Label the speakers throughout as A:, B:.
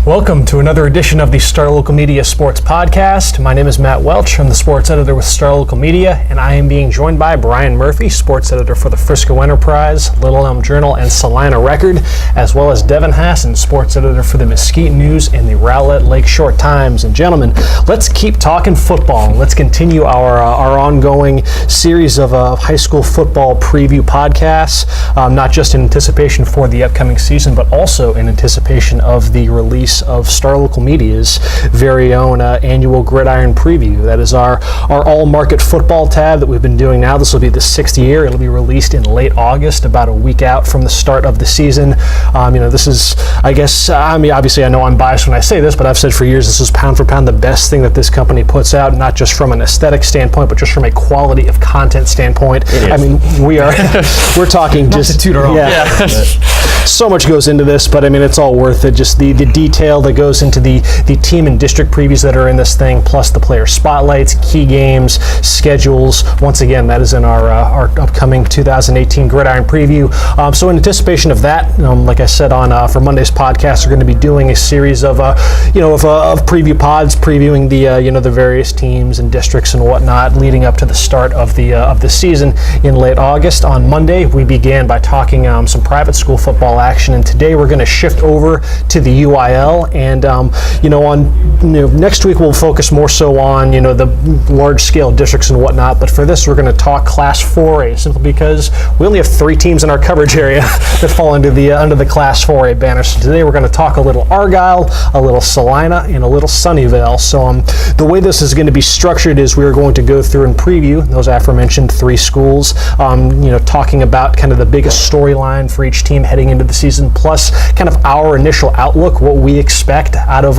A: Welcome to another edition of the Star Local Media Sports Podcast. My name is Matt Welch. I'm the sports editor with Star Local Media, and I am being joined by Brian Murphy, sports editor for the Frisco Enterprise, Little Elm Journal, and Celina Record, as well as Devin Hassan, sports editor for the Mesquite News and the Rowlett Lakeshore Times. And gentlemen, let's keep talking football. Let's continue our ongoing series of high school football preview podcasts, not just in anticipation for the upcoming season, but also in anticipation of the release of Star Local Media's very own annual Gridiron preview. That is our all-market football tab that we've been doing now. This will be the 6th year. It'll be released in late August, about a week out from the start of the season. This is, obviously I know I'm biased when I say this, but I've said for years this is pound for pound the best thing that this company puts out, not just from an aesthetic standpoint, but just from a quality of content standpoint. We're talking just so much goes into this, but it's all worth it. Just the detail that goes into the team and district previews that are in this thing, plus the player spotlights, key games, schedules. Once again, that is in our upcoming 2018 Gridiron preview. So in anticipation of that, like I said for Monday's podcast, we're going to be doing a series of preview pods, previewing the various teams and districts and whatnot, leading up to the start of the season in late August. On Monday, we began by talking some private school football action, and today we're going to shift over to the UIL. And next week we'll focus more so on the large scale districts and whatnot. But for this, we're going to talk Class 4A, simply because we only have 3 teams in our coverage area that fall under the Class 4A banner. So today we're going to talk a little Argyle, a little Celina, and a little Sunnyvale. So the way this is going to be structured is we're going to go through and preview those aforementioned 3 schools. Talking about kind of the biggest storyline for each team heading into the season, plus kind of our initial outlook, what we expect out of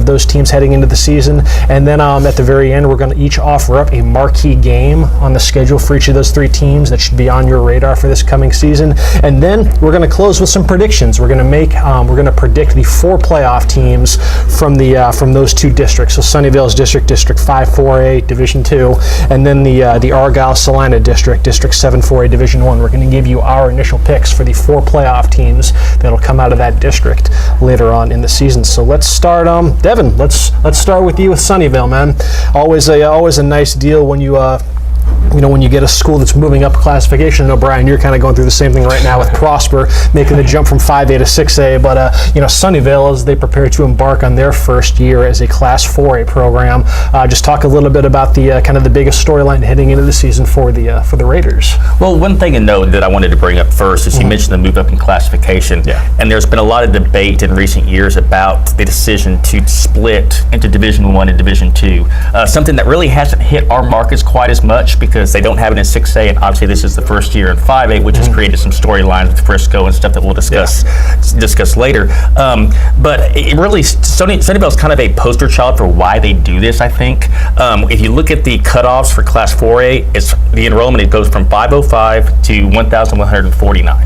A: those teams heading into the season. And then at the very end, we're going to each offer up a marquee game on the schedule for each of those 3 teams that should be on your radar for this coming season. And then we're going to close with some predictions. We're going to predict the 4 playoff teams from those 2 districts. So Sunnyvale's District 5 4A Division 2, and then the Argyle Celina District 7 4A Division 1. We're going to give you our initial picks for the 4 playoff teams that'll come out of that district later on in the season. So let's start, Devin. Let's start with you with Sunnyvale, man. Always a nice deal when you get a school that's moving up classification. I know, Brian, you're kind of going through the same thing right now with Prosper, making the jump from 5A to 6A. But, Sunnyvale, as they prepare to embark on their first year as a Class 4A program, just talk a little bit about the kind of the biggest storyline heading into the season for the Raiders.
B: Well, one thing to note that I wanted to bring up first is you mentioned the move up in classification. Yeah. And there's been a lot of debate in recent years about the decision to split into Division 1 and Division 2. Something that really hasn't hit our markets quite as much because they don't have it in 6A, and obviously this is the first year in 5A, which has created some storylines with Frisco and stuff that we'll discuss later. But it really, Sunnyvale is kind of a poster child for why they do this, I think. If you look at the cutoffs for Class 4A, the enrollment, it goes from 505 to 1,149.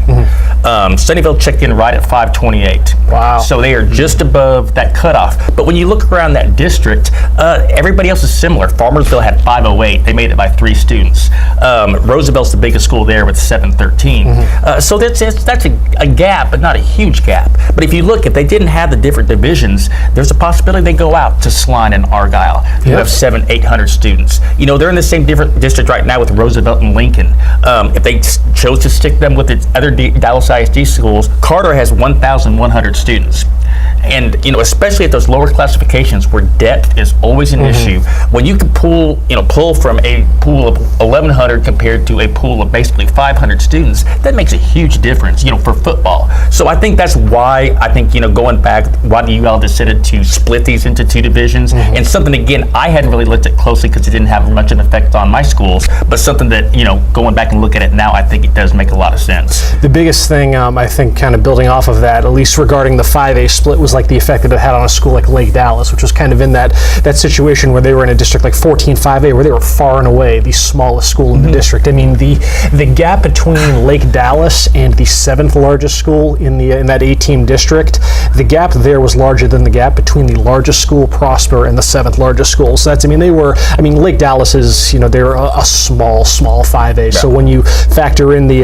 B: Sunnyvale checked in right at 528. Wow. So they are just above that cutoff. But when you look around that district, everybody else is similar. Farmersville had 508. They made it by 3 students. Roosevelt's the biggest school there with 713. So that's a gap, but not a huge gap. But if you look, if they didn't have the different divisions, there's a possibility they go out to Celina and Argyle, who have 700-800 students. They're in the same different district right now with Roosevelt and Lincoln. If they chose to stick them with its other Dallas ISD schools, Carter has 1,100 students. And especially at those lower classifications where depth is always an issue, when you can pull from a pool of 1,100 compared to a pool of basically 500 students, that makes a huge difference, for football. So I think that's why going back, why the UL decided to split these into 2 divisions, and something again I hadn't really looked at closely because it didn't have much of an effect on my schools, but something that going back and look at it now, I think it does make a lot of sense.
A: The biggest thing I think kind of building off of that, at least regarding the 5A split, was like the effect that it had on a school like Lake Dallas, which was kind of in that situation where they were in a district like 14-5A, where they were far and away the smallest school in the district. I mean, the gap between Lake Dallas and the 7th largest school in that 8-team district, the gap there was larger than the gap between the largest school, Prosper, and the 7th largest school. So that's, Lake Dallas is, they're a small 5A. Right. So when you factor in the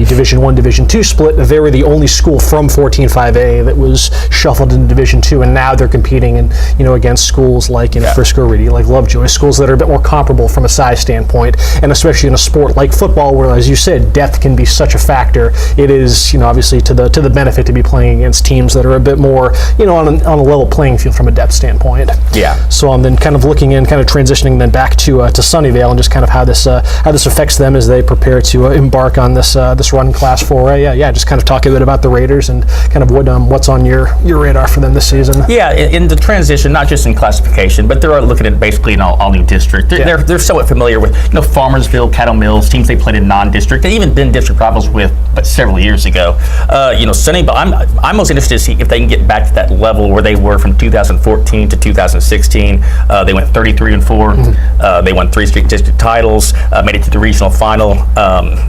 A: Division 1, Division 2 split, they were the only school from 14-5A that was shuffled into Division II, and now they're competing in, against schools like in Frisco, Reedy, like Lovejoy, schools that are a bit more comparable from a size standpoint, and especially in a sport like football, where, as you said, depth can be such a factor. It is, obviously to the benefit to be playing against teams that are a bit more, on a level playing field from a depth standpoint.
B: Yeah.
A: So I'm then kind of looking in, kind of transitioning then back to Sunnyvale, and just kind of how this affects them as they prepare to embark on this run Class 4A. Just kind of talk a bit about the Raiders and kind of what's on your radar for them this season.
B: Yeah, in the transition, not just in classification, but they're looking at basically an all new district. They're somewhat familiar with Farmersville, Cattle Mills, teams they played in non-district. They even been district rivals with, but several years ago. Sunnyvale, I'm most interested to see if they can get back to that level where they were from 2014 to 2016. They went 33-4. They won 3 straight district titles. Made it to the regional final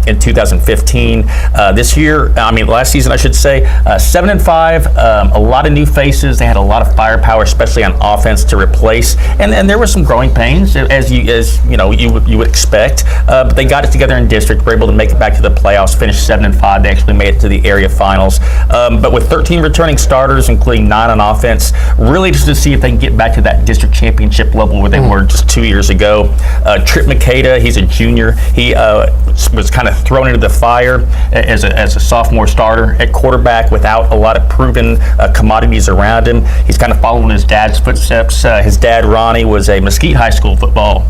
B: in 2015. This year, last season I should say, 7-5. A lot of new faces. They had a lot of firepower, especially on offense, to replace. And there were some growing pains, as you would expect. But they got it together in district. Were able to make it back to the playoffs. Finished 7-5. They actually made it to the area finals. But with 13 returning starters, including 9 on offense, really just to see if they can get back to that district championship level where they were just 2 years ago. Trip Makeda, he's a junior. He was kind of thrown into the fire as a sophomore starter at quarterback without a lot of proven commodities around him. He's kind of following his dad's footsteps. His dad, Ronnie, was a Mesquite High School football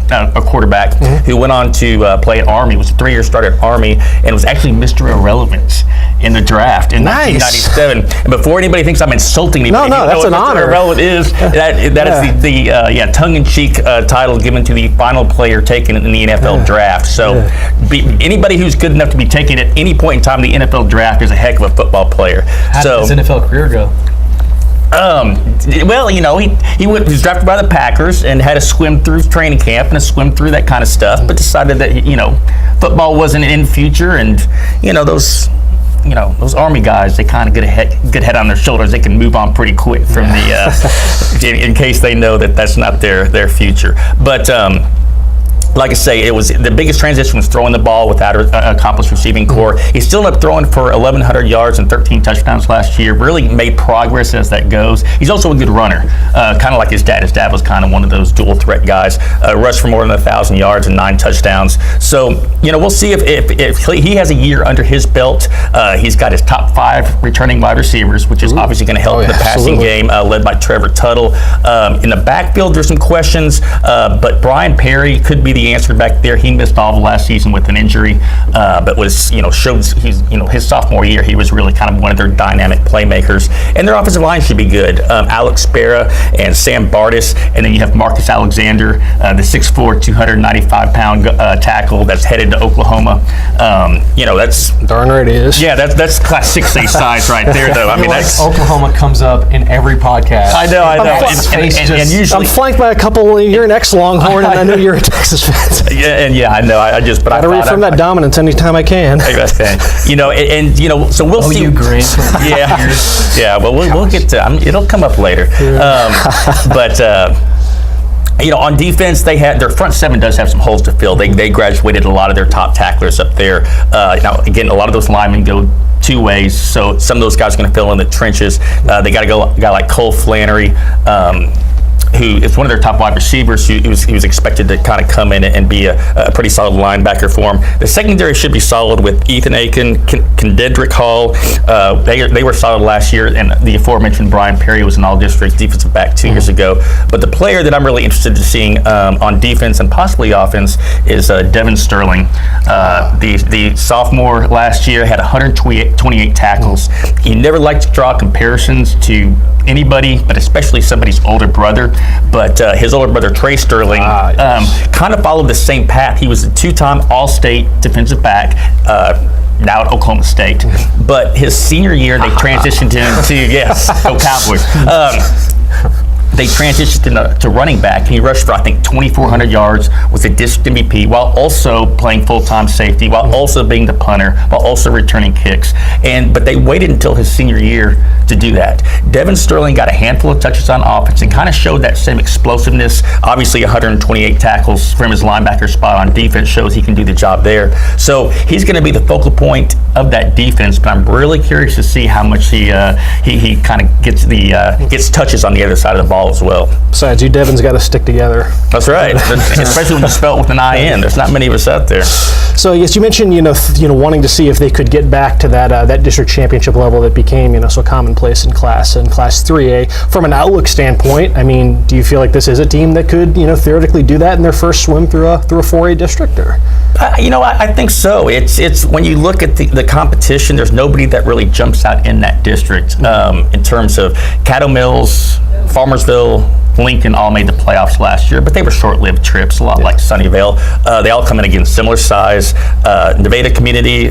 B: quarterback who went on to play at Army, was a 3-year starter at Army, and was actually Mr. Irrelevance in the draft in 1997. And before anybody thinks I'm insulting anybody,
A: no, that's an honor.
B: Irrelevant is that is the tongue-in-cheek title given to the final player taken in the NFL draft. So anybody who's good enough to be taken at any point in time in the NFL draft is a heck of a football player.
C: How did his NFL career go?
B: He was drafted by the Packers and had to swim through training camp and swim through that kind of stuff, but decided that football wasn't in the future, and those Army guys, they kind of get a good head on their shoulders. They can move on pretty quick from in case they know that that's not their future. But like I say, it was the biggest transition was throwing the ball without an accomplished receiving core. He still ended up throwing for 1,100 yards and 13 touchdowns last year. Really made progress as that goes. He's also a good runner, kind of like his dad. His dad was kind of one of those dual threat guys. Rushed for more than 1,000 yards and 9 touchdowns. So we'll see if he has a year under his belt. He's got his top 5 returning wide receivers, which is obviously going to help in the passing game, led by Trevor Tuttle. In the backfield, there's some questions, but Brian Perry could be the answer back there. He missed all of last season with an injury, but was showed his sophomore year he was really kind of one of their dynamic playmakers. And their offensive line should be good. Alex Spera and Sam Bardis, and then you have Marcus Alexander, the 6'4", 295-pound tackle that's headed to Oklahoma. That's
A: darn right it is.
B: Yeah, that's Class 6A size right there, though. That's
C: Oklahoma comes up in every podcast.
B: I know. And usually
A: I'm flanked by a couple. You're an ex-Longhorn, and I know you're a Texas fan.
B: I know. I
A: gotta reaffirm that dominance anytime I can.
B: So we'll see.
C: You green.
B: Well, we'll get to. It'll come up later. On defense, their front 7 does have some holes to fill. They graduated a lot of their top tacklers up there. Now, again, a lot of those linemen go 2 ways, so some of those guys are going to fill in the trenches. They got a guy like Cole Flannery, who is one of their top wide receivers. He was expected to kind of come in and be a pretty solid linebacker for him. The secondary should be solid with Ethan Aiken, Kendrick Hall. They were solid last year, and the aforementioned Brian Perry was an all-district defensive back 2 years ago. But the player that I'm really interested in seeing on defense and possibly offense is Devin Sterling. The sophomore last year had 128 tackles. He never liked to draw comparisons to anybody, but especially somebody's older brother. But his older brother, Trey Sterling, kind of followed the same path. He was a 2-time All-State defensive back, now at Oklahoma State. But his senior year, they transitioned him to, go Cowboys. They transitioned to running back. He rushed for, I think, 2,400 yards, was a district MVP, while also playing full-time safety, while also being the punter, while also returning kicks. But they waited until his senior year to do that. Devin Sterling got a handful of touches on offense and kind of showed that same explosiveness. Obviously, 128 tackles from his linebacker spot on defense shows he can do the job there. So he's going to be the focal point of that defense, but I'm really curious to see how much he kind of gets touches on the other side of the ball as well.
A: Besides, you Devins got to stick together.
B: That's right, especially when you spell it with an I-N. There's not many of us out there.
A: So yes, you mentioned wanting to see if they could get back to that district championship level that became so commonplace in Class 3A. From an outlook standpoint, I mean, do you feel like this is a team that could theoretically do that in their first swim through a 4A district? Or
B: I think so. It's when you look at the competition, there's nobody that really jumps out in that district in terms of Caddo Mills, Farmersville, Lincoln all made the playoffs last year, but they were short-lived trips, a lot like Sunnyvale. They all come in again similar size. Nevada Community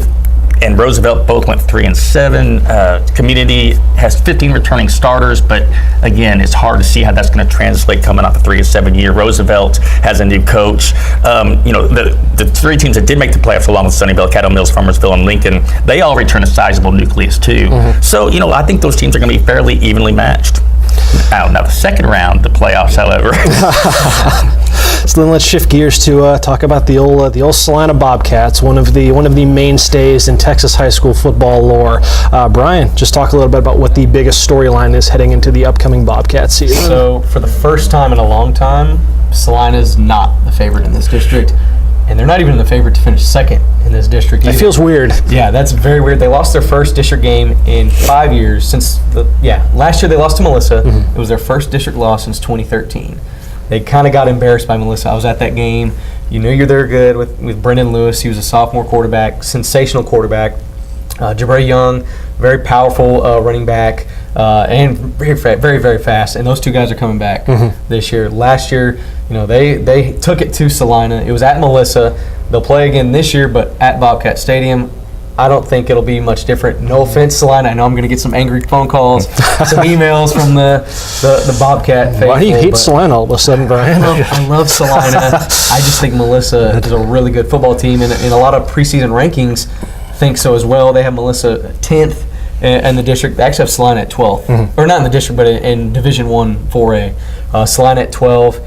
B: and Roosevelt both went 3-7. Community has 15 returning starters, but again, it's hard to see how that's going to translate coming off the 3-7 year. Roosevelt has a new coach. The three teams that did make the playoffs, along with Sunnyvale, Caddo Mills, Farmersville, and Lincoln, they all return a sizable nucleus too. So I think those teams are going to be fairly evenly matched. Now the second round, the playoffs, however.
A: So then let's shift gears to talk about the old Celina Bobcats, one of the mainstays in Texas high school football lore. Brian, just talk a little bit about what the biggest storyline is heading into the upcoming Bobcat season.
C: So for the first time in a long time, Celina is not the favorite in this district. And they're not even the favorite to finish second in this district either.
A: It feels weird.
C: Yeah, that's very weird. They lost their first district game in 5 years since last year they lost to Melissa. It was their first district loss since 2013. They kind of got embarrassed by Melissa. I was at that game. You knew they're good with Brendan Lewis. He was a sophomore quarterback, sensational quarterback. Jabari Young, very powerful running back, and very, very fast. And those two guys are coming back this year. Last year, they took it to Celina. It was at Melissa. They'll play again this year, but at Bobcat Stadium. I don't think it'll be much different. No offense, Celina. I know I'm going to get some angry phone calls, some emails from the Bobcat faithful.
A: Why do you hate Celina all of a sudden, Brian?
C: I love Celina. I just think Melissa is a really good football team, and a lot of preseason rankings think so as well. They have Melissa 10th in the district. They actually have Celina at 12th. Or not in the district, but in Division I 4A. Celina at 12.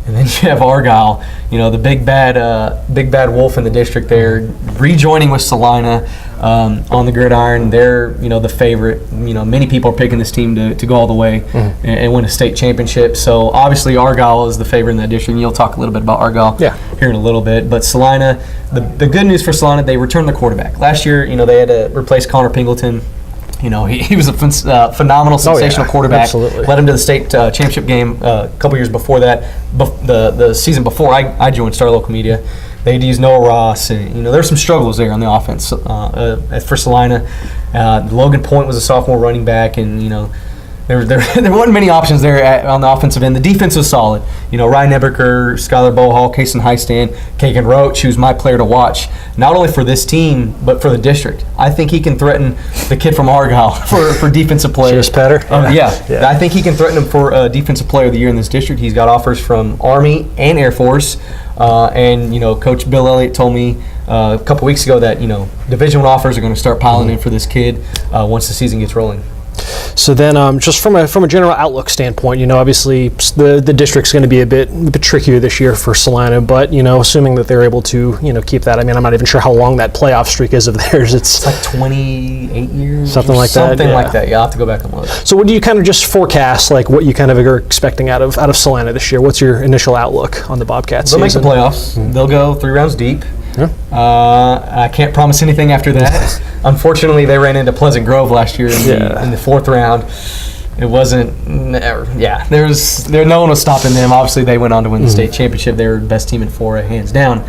C: And then you have Argyle, the big bad wolf in the district there, rejoining with Celina on the Gridiron. They're, the favorite. Many people are picking this team to go all the way and win a state championship. So obviously Argyle is the favorite in that district. And you'll talk a little bit about Argyle here in a little bit. But Celina, the good news for Celina, they returned the quarterback. Last year, they had to replace Connor Pingleton. He was a phenomenal, sensational quarterback.
A: Absolutely.
C: Led him to the state championship game a couple years before that. The season before I joined Star Local Media, they had to use Noah Ross. And, there's some struggles there on the offense for Celina. Logan Point was a sophomore running back, and there weren't many options there on the offensive end. The defense was solid. Ryan Eberker, Skylar Bohall, Kason Highstand, Kagan Roach, who's my player to watch, not only for this team, but for the district. I think he can threaten the kid from Argyle for defensive player.
A: Just better?
C: Yeah. I think he can threaten him for defensive player of the year in this district. He's got offers from Army and Air Force. And Coach Bill Elliott told me a couple weeks ago that, Division I offers are going to start piling in for this kid once the season gets rolling.
A: So then, just from a general outlook standpoint, obviously the district's going to be a bit trickier this year for Celina, but assuming that they're able to keep that. I mean, I'm not even sure how long that playoff streak is of theirs. It's
C: like 28 years,
A: something like that.
C: Something like that. Yeah, I'll have to go back and look.
A: So, what do you kind of just forecast, like what you kind of are expecting out of Celina this year? What's your initial outlook on the Bobcats?
C: They'll make the playoffs. They'll go 3 rounds deep.
A: Yeah.
C: I can't promise anything after that. Unfortunately, they ran into Pleasant Grove last year in the 4th round. It wasn't. No one was stopping them. Obviously, they went on to win the state championship. They were the best team in 4A, hands down.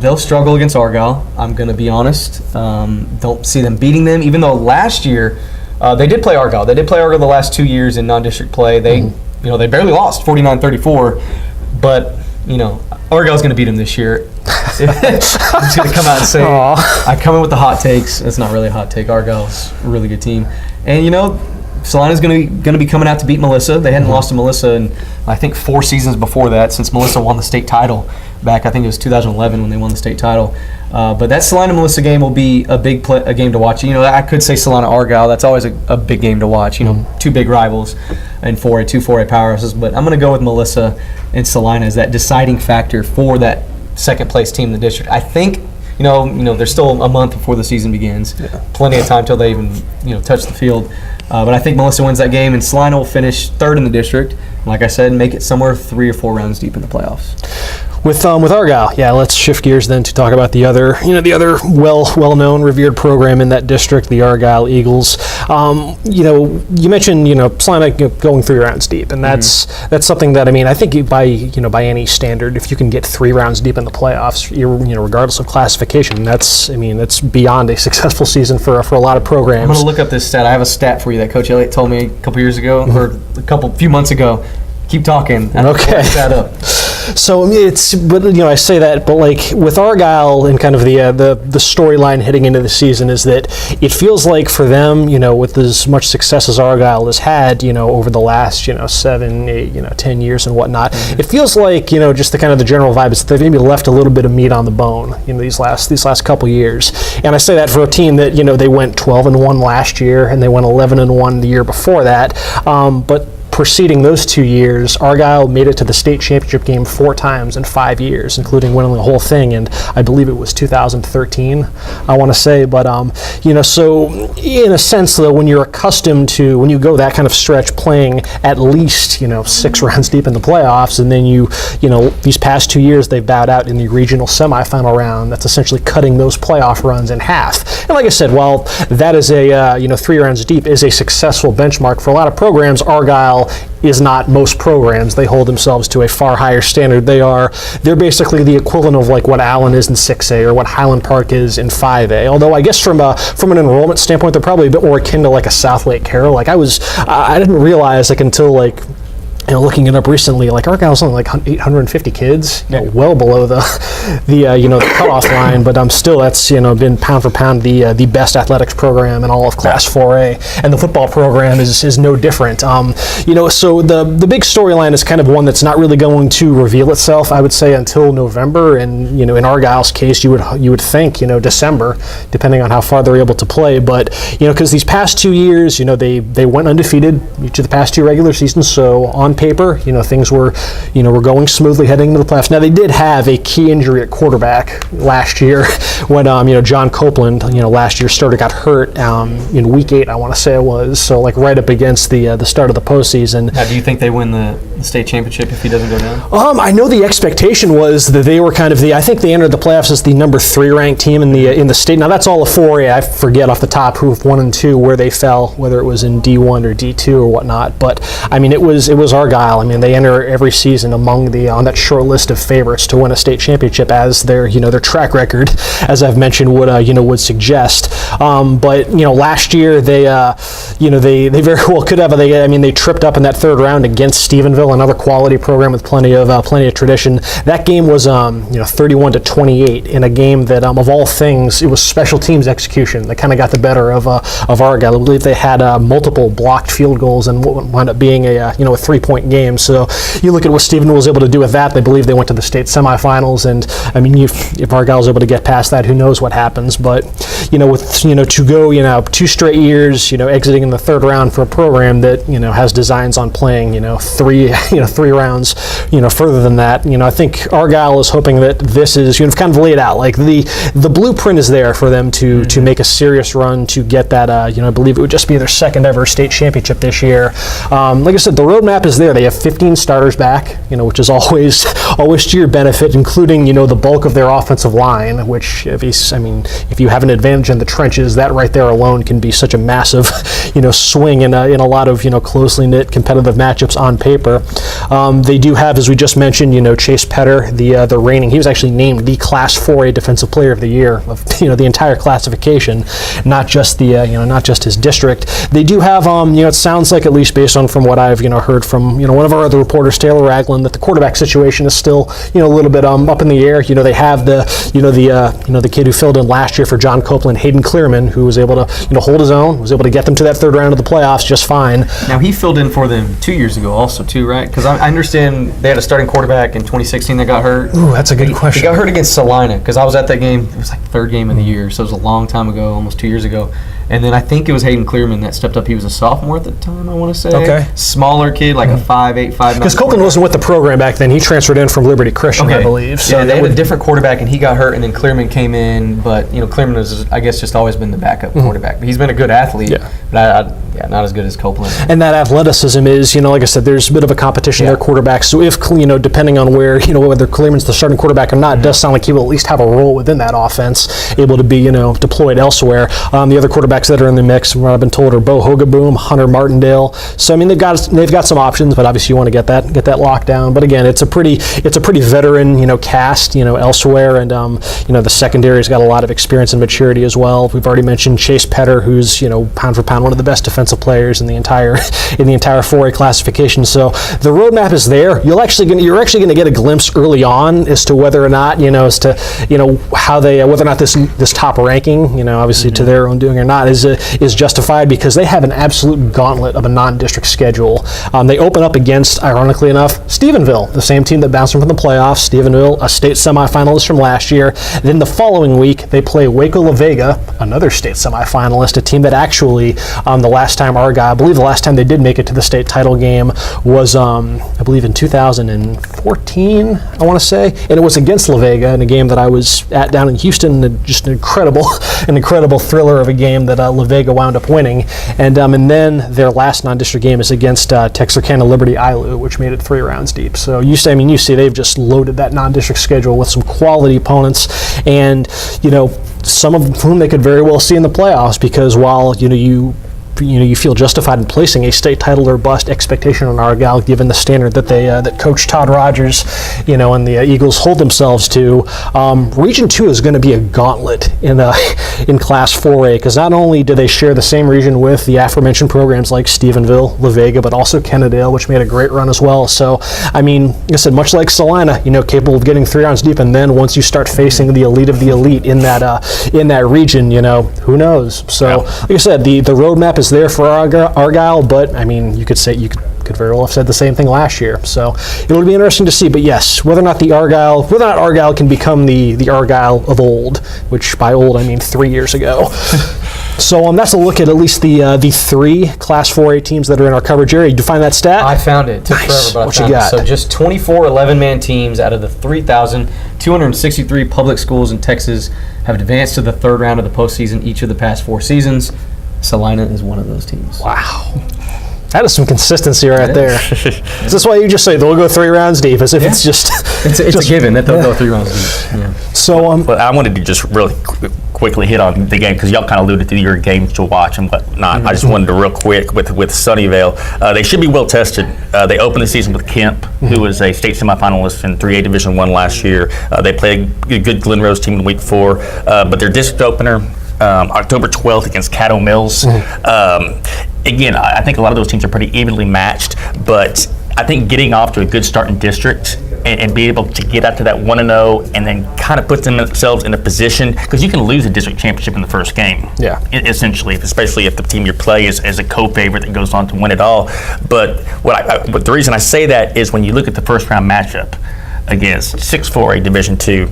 C: They'll struggle against Argyle. I'm going to be honest. Don't see them beating them, even though last year they did play Argyle. They did play Argyle the last 2 years in non-district play. They barely lost 49-34, but Argyle's going to beat them this year. I'm just going to come out and say, I come in with the hot takes. It's not really a hot take. Argyle's a really good team. And, Celina's going to be coming out to beat Melissa. They hadn't lost to Melissa in, I think, 4 seasons before that, since Melissa won the state title back, I think it was 2011 when they won the state title. But that Celina-Melissa game will be a game to watch. I could say Celina-Argyle. That's always a big game to watch. 2 big rivals in 4A, 2 4A powerhouses. But I'm going to go with Melissa and Celina as that deciding factor for that second-place team in the district. I think, there's still a month before the season begins. Yeah. Plenty of time till they even, touch the field. But I think Melissa wins that game, and Celina will finish 3rd in the district. And like I said, make it somewhere 3 or 4 rounds deep in the playoffs.
A: With Argyle, let's shift gears then to talk about the other well-known, revered program in that district, the Argyle Eagles. You mentioned Celina going 3 rounds deep, and that's something that I think by any standard, if you can get 3 rounds deep in the playoffs, regardless of classification, that's beyond a successful season for a lot of programs.
C: I'm going to look up this stat. I have a stat for you that Coach Elliott told me a couple years ago, or few months ago. Keep talking. And
A: okay.
C: I'll that up.
A: So I say that, but like with Argyle and kind of the storyline heading into the season is that it feels like for them, with as much success as Argyle has had, over the last 7, 8, 10 years and whatnot, it feels like just the kind of the general vibe is that they've maybe left a little bit of meat on the bone these last couple years. And I say that for a team that they went 12-1 last year and they went 11-1 the year before that, but preceding those 2 years, Argyle made it to the state championship game 4 times in 5 years, including winning the whole thing, and I believe it was 2013, I want to say. But, so in a sense, though, when you go that kind of stretch playing at least, 6 rounds deep in the playoffs, and then these past 2 years they've bowed out in the regional semifinal round, that's essentially cutting those playoff runs in half. And like I said, while that is 3 rounds deep is a successful benchmark for a lot of programs, Argyle is not most programs. They hold themselves to a far higher standard. They're basically the equivalent of like what Allen is in 6A or what Highland Park is in 5A. Although I guess from an enrollment standpoint, they're probably a bit more akin to like a South Lake Carroll. Like I didn't realize until looking it up recently, like Argyle's only like 850 kids, well below the cutoff line, but still that's been pound for pound the best athletics program in all of Class 4A, and the football program is no different. So the big storyline is kind of one that's not really going to reveal itself, I would say, until November, and in Argyle's case, you would think December, depending on how far they're able to play. But because these past 2 years, they went undefeated each of the past 2 regular seasons, so on paper, things were going smoothly heading into the playoffs. Now they did have a key injury at quarterback last year when John Copeland, last year's starter, got hurt in week 8, I want to say it was. So like right up against the start of the postseason.
C: Now, do you think they win the state championship if he doesn't go down?
A: I know the expectation was that they were kind of I think they entered the playoffs as the number 3 ranked team in the state. Now that's all a 4A. I forget off the top who 1 and 2 where they fell, whether it was in D1 or D2 or whatnot. But it was Argyle. They enter every season on that short list of favorites to win a state championship, as their track record, as I've mentioned, would suggest. But last year they very well could have. They tripped up in that 3rd round against Stephenville, another quality program with plenty of tradition. That game was 31-28 in a game that of all things it was special teams execution that kind of got the better of Argyle. I believe they had multiple blocked field goals and what wound up being a 3-point game. So you look at what Stephenville was able to do with that. They believe they went to the state semifinals, and if Argyle is able to get past that, who knows what happens. But to go 2 straight years exiting in the 3rd round for a program that has designs on playing 3 rounds further than that. I think Argyle is hoping that this is kind of laid out, like the blueprint is there for them to make a serious run to get that I believe it would just be their 2nd ever state championship this year. Like I said, the roadmap is there. They have 15 starters back, which is always to your benefit, including the bulk of their offensive line, which if you have an advantage in the trenches, that right there alone can be such a massive swing in a lot of closely knit competitive matchups on paper. They do have, as we just mentioned, Chase Petter, the reigning, he was actually named the Class 4A Defensive Player of the Year of the entire classification, not just his district. They do have it sounds like, at least based on from what I've heard from one of our other reporters, Taylor Ragland, that the quarterback situation is still a little bit up in the air. They have the kid who filled in last year for John Copeland, Hayden Clearman, who was able to hold his own, was able to get them to that third round of the playoffs just fine.
C: Now, he filled in for them 2 years ago also, too, right? Because I understand they had a starting quarterback in 2016 that got hurt.
A: Ooh, that's a good question.
C: He got hurt against Celina because I was at that game. It was like the third game of the year, so it was a long time ago, almost 2 years ago. And then I think it was Hayden Clearman that stepped up. He was a sophomore at the time, I want to say.
A: Okay.
C: Smaller kid, like a 5'8", 5'9".
A: Because Copeland wasn't with the program back then. He transferred in from Liberty Christian, I believe.
C: So yeah, they had a different quarterback, and he got hurt, and then Clearman came in. But, Clearman has, I guess, just always been the backup quarterback. But he's been a good athlete, but not as good as Copeland.
A: And that athleticism is, like I said, there's a bit of a competition there, quarterbacks. So if, depending on where, whether Clearman's the starting quarterback or not, it does sound like he will at least have a role within that offense, able to be, deployed elsewhere. The other quarterbacks that are in the mix, what I've been told, are Bo Hogaboom, Hunter Martindale. So I mean, they've got some options, but obviously you want to get that locked down. But again, it's a pretty veteran, cast, elsewhere, and the secondary's got a lot of experience and maturity as well. We've already mentioned Chase Petter, who's pound for pound one of the best defensive players in the entire 4A classification. So the roadmap is there. You're actually going to get a glimpse early on as to whether or not how they whether or not this top ranking, obviously to their own doing or not, is justified, because they have an absolute gauntlet of a non-district schedule. They open up against, ironically enough, Stephenville, the same team that bounced from the playoffs. Stephenville, a state semifinalist from last year. Then the following week, they play Waco La Vega, another state semifinalist, a team that actually, the last time they did make it to the state title game was, I believe, in 2014, I want to say, and it was against La Vega in a game that I was at down in Houston. Just an incredible thriller of a game that La Vega wound up winning, and then their last non-district game is against Texarkana Liberty Ilu, which made it 3 rounds deep. So you see they've just loaded that non-district schedule with some quality opponents, and some of whom they could very well see in the playoffs, because while you feel justified in placing a state title or bust expectation on Argyle, given the standard that that Coach Todd Rogers, and the Eagles hold themselves to. Region 2 is going to be a gauntlet in Class 4A, because not only do they share the same region with the aforementioned programs like Stephenville, La Vega, but also Kennedale, which made a great run as well. So, I mean, like I said, much like Celina, capable of getting 3 rounds deep, and then once you start facing the elite of the elite in that region, who knows? So, like I said, the roadmap is there for Argyle, but I mean, you could could very well have said the same thing last year. So it'll be interesting to see. But yes, whether or not Argyle can become the Argyle of old, which by old I mean 3 years ago. So that's a look at least the 3 Class 4A teams that are in our coverage area. Did you find that stat?
C: I found it. It took forever, but
A: what you got?
C: So just 24 11-man teams out of the 3,263 public schools in Texas have advanced to the third round of the postseason each of the past 4 seasons. Celina is one of those teams.
A: Wow. That is some consistency right there. Is this why you just say they'll go 3 rounds deep, as if it's just...
C: It's a given that they'll go 3 rounds deep. Yeah.
A: So,
B: but I wanted to just really quickly hit on the game, because y'all kind of alluded to your games to watch and whatnot. Mm-hmm. I just wanted to real quick with Sunnyvale. They should be well tested. They opened the season with Kemp, who was a state semifinalist in 3A Division I last year. They played a good Glen Rose team in week 4, but their district opener, October 12th against Caddo Mills. Again, I think a lot of those teams are pretty evenly matched, but I think getting off to a good start in district and be able to get out to that 1-0 and then kind of put themselves in a position, because you can lose a district championship in the first game. Yeah. Essentially, especially if the team you play is a co-favorite that goes on to win it all. But but the reason I say that is when you look at the first round matchup against 6-4A Division II.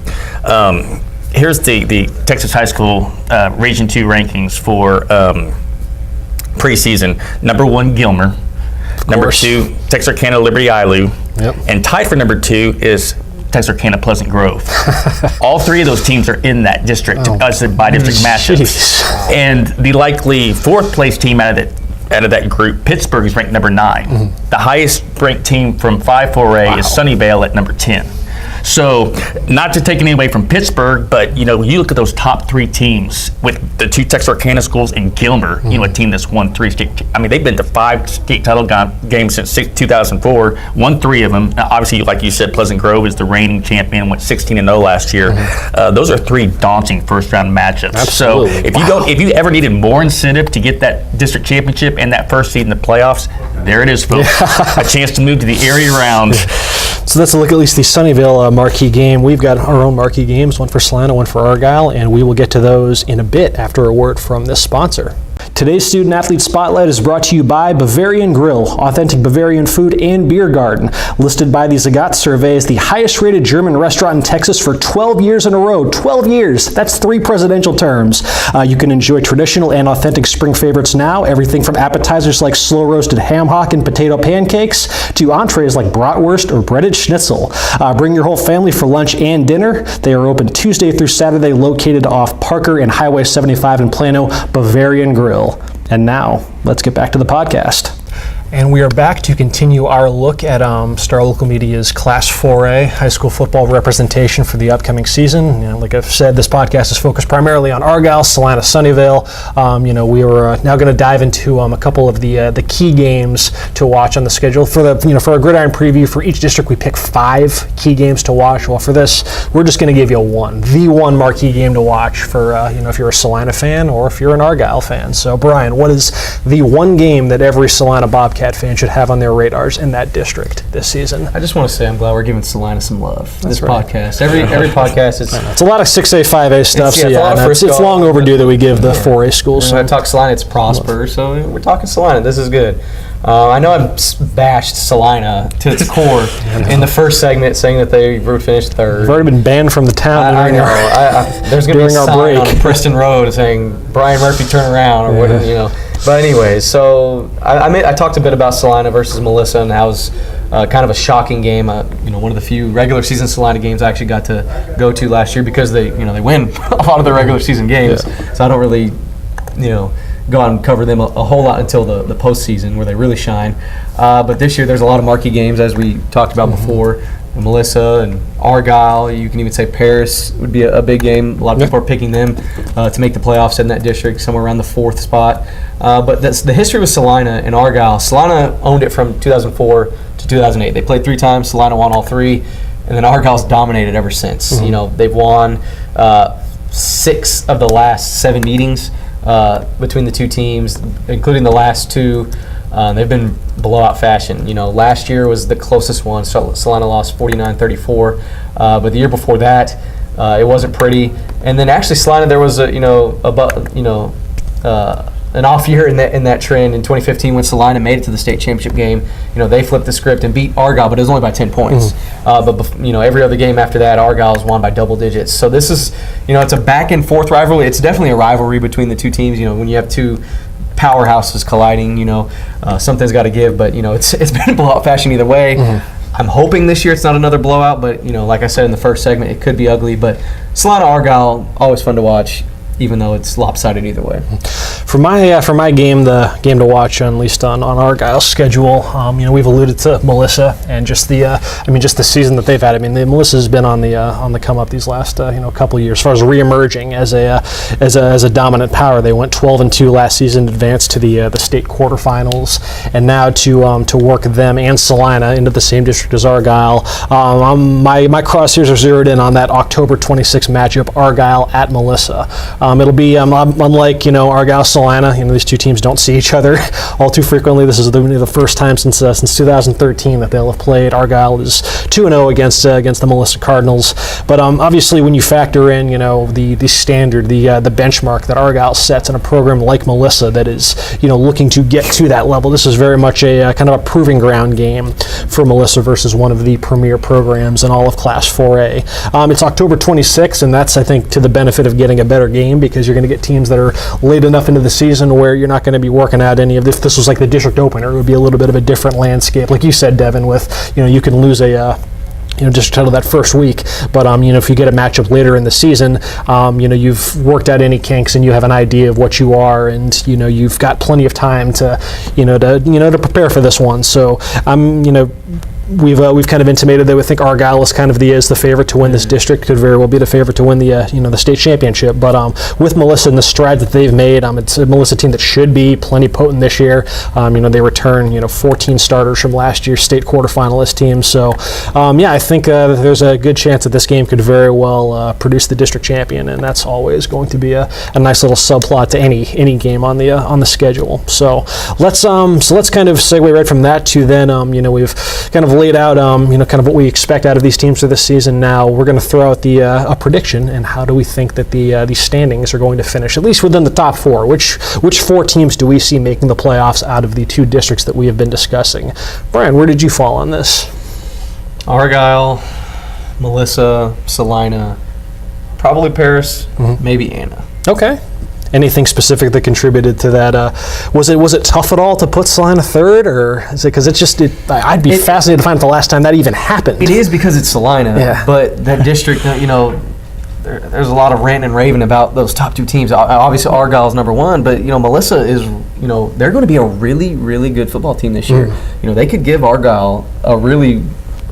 B: Here's the Texas High School Region 2 rankings for preseason. Number 1, Gilmer. Number 2, Texarkana Liberty Ilu. Yep. And tied for number 2 is Texarkana Pleasant Grove. All 3 of those teams are in that district as a by-district matchup. And the likely 4th place team out of that group, Pittsburgh, is ranked number 9. The highest ranked team from 5-4A is Sunnyvale at number 10. So, not to take anything away from Pittsburgh, but you look at those top 3 teams with the 2 Texarkana schools and Gilmer, a team that's won 3 state. I mean, they've been to 5 state title games since 2004. Won 3 of them. Now, obviously, like you said, Pleasant Grove is the reigning champion. Went 16-0 last year. Those are 3 daunting first-round matchups.
A: Absolutely.
B: So, if you ever needed more incentive to get that district championship and that first seed in the playoffs, there it is, folks. A chance to move to the area round.
A: So let's look at least the Sunnyvale marquee game. We've got our own marquee games, one for Celina, one for Argyle, and we will get to those in a bit after a word from this sponsor. Today's Student Athlete Spotlight is brought to you by Bavarian Grill, authentic Bavarian food and beer garden. Listed by the Zagat survey as the highest rated German restaurant in Texas for 12 years in a row. 12 years! That's 3 presidential terms. You can enjoy traditional and authentic spring favorites now. Everything from appetizers like slow roasted ham hock and potato pancakes to entrees like bratwurst or breaded schnitzel. Bring your whole family for lunch and dinner. They are open Tuesday through Saturday, located off Parker and Highway 75 in Plano. Bavarian Grill. And now, let's get back to the podcast. And we are back to continue our look at Star Local Media's Class 4A high school football representation for the upcoming season. Like I've said, this podcast is focused primarily on Argyle, Celina, Sunnyvale. We are now going to dive into a couple of the key games to watch on the schedule. For our Gridiron preview, for each district we pick 5 key games to watch. Well, for this, we're just going to give you the one marquee game to watch for if you're a Celina fan or if you're an Argyle fan. So, Brian, what is the one game that every Celina Bobcat fan should have on their radars in that district this season?
C: I just want to say I'm glad we're giving Celina some love.
A: That's
C: this
A: right.
C: Podcast. Every podcast is...
A: It's a lot of 6A, 5A stuff, it's long overdue that we give the 4A schools.
C: When I talk Celina, it's Prosper, so we're talking Celina. This is good. I know I've bashed Celina to its core in the first segment, saying that they finished 3rd.
A: We've already been banned from the town.
C: I know. There's going to be a sign on Preston Road saying, Brian Murphy, turn around, or whatever, But anyways, so I talked a bit about Celina versus Melissa and how it was kind of a shocking game. One of the few regular season Celina games I actually got to go to last year because they win a lot of the regular season games. Yeah. So I don't really, go out and cover them a whole lot until the postseason where they really shine. But this year there's a lot of marquee games, as we talked about before. Melissa and Argyle, you can even say Paris would be a big game. A lot of people are picking them to make the playoffs in that district, somewhere around the 4th spot. But that's the history with Celina and Argyle. Celina owned it from 2004 to 2008. They played 3 times. Celina won all 3, and then Argyle's dominated ever since. They've won 6 of the last 7 meetings between the 2 teams, including the last 2. They've been blowout fashion. Last year was the closest one. Celina lost 49-34, but the year before that, it wasn't pretty. And then actually, Celina, there was an off year in that trend in 2015 when Celina made it to the state championship game. They flipped the script and beat Argyle, but it was only by 10 points. But every other game after that, Argyle's won by double digits. So this is, it's a back and forth rivalry. It's definitely a rivalry between the 2 teams. When you have 2 powerhouses colliding, something's got to give. But it's been a blowout fashion either way. I'm hoping this year it's not another blowout, but like I said in the first segment, it could be ugly. But Celina Argyle, always fun to watch, even though it's lopsided either way.
A: For my game, the game to watch, at least on Argyle's schedule, we've alluded to Melissa and just the season that they've had. Melissa's been on the come up these last couple of years as far as reemerging as a dominant power. They went 12-2 last season, advanced to the state quarterfinals, and now to work them and Celina into the same district as Argyle. My crosshairs are zeroed in on that October 26th matchup, Argyle at Melissa. It'll be unlike Argyle, Celina. These 2 teams don't see each other all too frequently. This is the first time since 2013 that they'll have played. Argyle is 2-0 against the Melissa Cardinals. But obviously, when you factor in the standard, the benchmark that Argyle sets in a program like Melissa that is looking to get to that level, this is very much a kind of a proving ground game for Melissa versus one of the premier programs in all of Class 4A. It's October 26th, and that's, I think, to the benefit of getting a better game, because you're going to get teams that are late enough into the season where you're not going to be working out any of this. If this was like the district opener, it would be a little bit of a different landscape. Like you said, Devin, with you can lose a district title that first week, but if you get a matchup later in the season, you've worked out any kinks and you have an idea of what you are, and you've got plenty of time to to prepare for this one. So We've kind of intimated that we think Argyle is kind of is the favorite to win this district. Could very well be the favorite to win the state championship. But with Melissa and the strides that they've made, it's a Melissa team that should be plenty potent this year. They return 14 starters from last year's state quarterfinalist team. So I think there's a good chance that this game could very well produce the district champion, and that's always going to be a nice little subplot to any game on the schedule. So let's kind of segue right from that to then we've kind of laid out, kind of what we expect out of these teams for this season. Now we're going to throw out a prediction, and how do we think that the standings are going to finish, at least within the top four? Which four teams do we see making the playoffs out of the two districts that we have been discussing? Brian, where did you fall on this?
C: Argyle, Melissa, Celina, probably Paris, maybe Anna.
A: Okay. Anything specific that contributed to that? Was it tough at all to put Celina third, or is it because I'd be fascinated to find out the last time that even happened.
C: It is because it's Celina, but that district, there's a lot of ranting and raving about those top two teams. Obviously, Argyle's number one, but Melissa is, they're going to be a really, really good football team this year. They could give Argyle a really,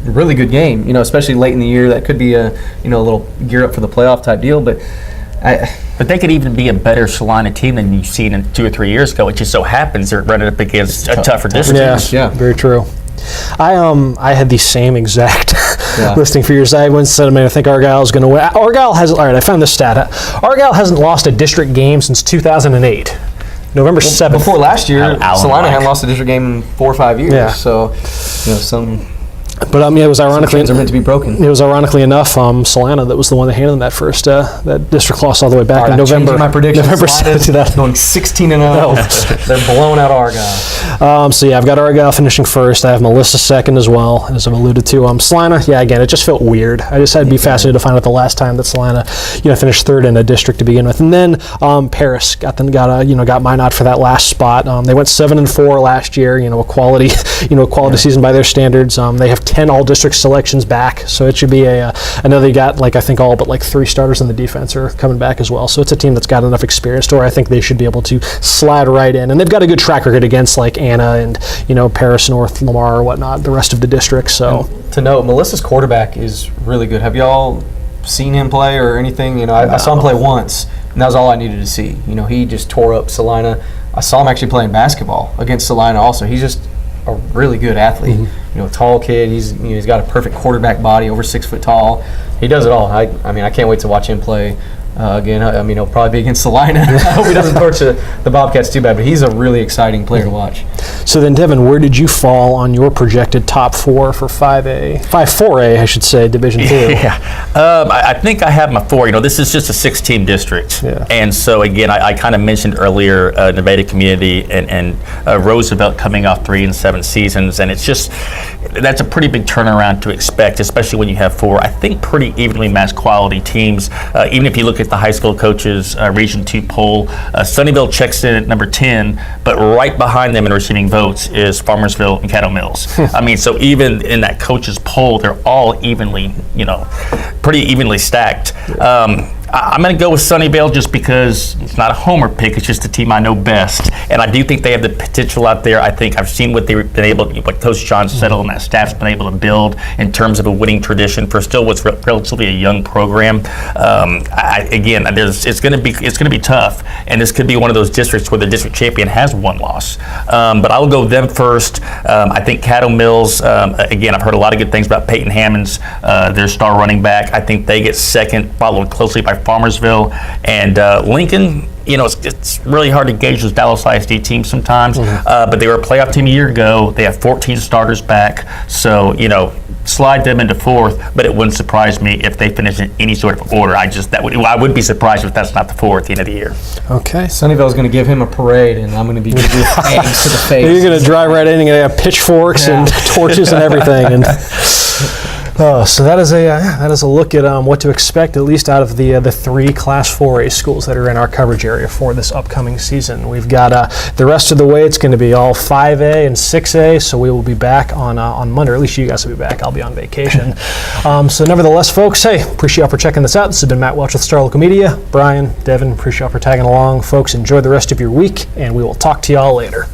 C: really good game. Especially late in the year, that could be a little gear up for the playoff type deal, but.
B: But they could even be a better Celina team than you've seen in 2 or 3 years ago. It just so happens they're running up against a tougher district.
A: Yeah, very true. I had the same exact listing for yours. I said, I think Argyle is going to win. Argyle has, all right, I found this stat. Argyle hasn't lost a district game since 2008. November 7th.
C: Before last year, Celina hadn't lost a district game in 4 or 5 years.
A: Yeah.
C: So,
A: But it was ironically
C: are meant to be broken.
A: It was ironically enough Celina that was the one that handed them that first that district loss all the way back in November.
C: My prediction:
A: November 7th,
C: going 16-0. They're blowing out Argyle.
A: I've got Argyle finishing first. I have Melissa second as well, as I've alluded to. Celina, again, it just felt weird. I just had to be fascinated to find out the last time that Celina, finished third in a district to begin with, and then Paris got my nod for that last spot. They went 7-4 last year. A quality season by their standards. They have 10 all-district selections back, so it should be I know they got I think all but 3 starters in the defense are coming back as well, so it's a team that's got enough experience to where I think they should be able to slide right in, and they've got a good track record against Anna and Paris, North, Lamar, or whatnot, the rest of the district. So
C: and to note, Melissa's quarterback is really good. Have y'all seen him play or anything? I saw him play once, and that was all I needed to see. He just tore up Celina. I saw him actually playing basketball against Celina also. He's just a really good athlete. Tall kid. He's got a perfect quarterback body, over 6 foot tall. He does it all. I can't wait to watch him play again. He'll probably be against Celina. I hope he doesn't torch the Bobcats too bad, but he's a really exciting player to watch.
A: So then, Devin, where did you fall on your projected top 4 for 4A, I should say, Division 2?
B: I think I have my 4. This is just a 6-team district. And so, again, I kind of mentioned earlier Nevada Community and Roosevelt coming off 3 and 7 seasons, and it's just, that's a pretty big turnaround to expect, especially when you have 4, I think, pretty evenly matched quality teams. Even if you look at the high school coaches Region 2 poll, Sunnyvale checks in at number 10, but right behind them in receiving votes is Farmersville and Caddo Mills. So even in that coaches poll, they're all evenly, pretty evenly stacked. I'm going to go with Sunnyvale just because it's not a homer pick. It's just the team I know best. And I do think they have the potential out there. I think I've seen what they've been able to, what Coach John Settle and that staff's been able to build in terms of a winning tradition for still what's relatively a young program. It's going to be tough. And this could be one of those districts where the district champion has 1 loss. But I'll go them first. I think Caddo Mills, again, I've heard a lot of good things about Peyton Hammonds, their star running back. I think they get second, followed closely by Farmersville and Lincoln. It's really hard to gauge those Dallas ISD teams sometimes, but they were a playoff team a year ago. They have 14 starters back, so slide them into 4th. But it wouldn't surprise me if they finish in any sort of order. I would be surprised if that's not the 4th at the end of the year.
A: Okay,
C: Sunnyvale's going to give him a parade, and I'm going to be giving eggs to the face.
A: You're going to drive right in and have pitchforks and torches and everything, and. So that is a look at what to expect, at least out of the 3 Class 4A schools that are in our coverage area for this upcoming season. We've got the rest of the way. It's going to be all 5A and 6A, so we will be back on Monday. Or at least you guys will be back. I'll be on vacation. So nevertheless, folks, appreciate y'all for checking this out. This has been Matt Welch with Star Local Media. Brian, Devin, appreciate y'all for tagging along. Folks, enjoy the rest of your week, and we will talk to y'all later.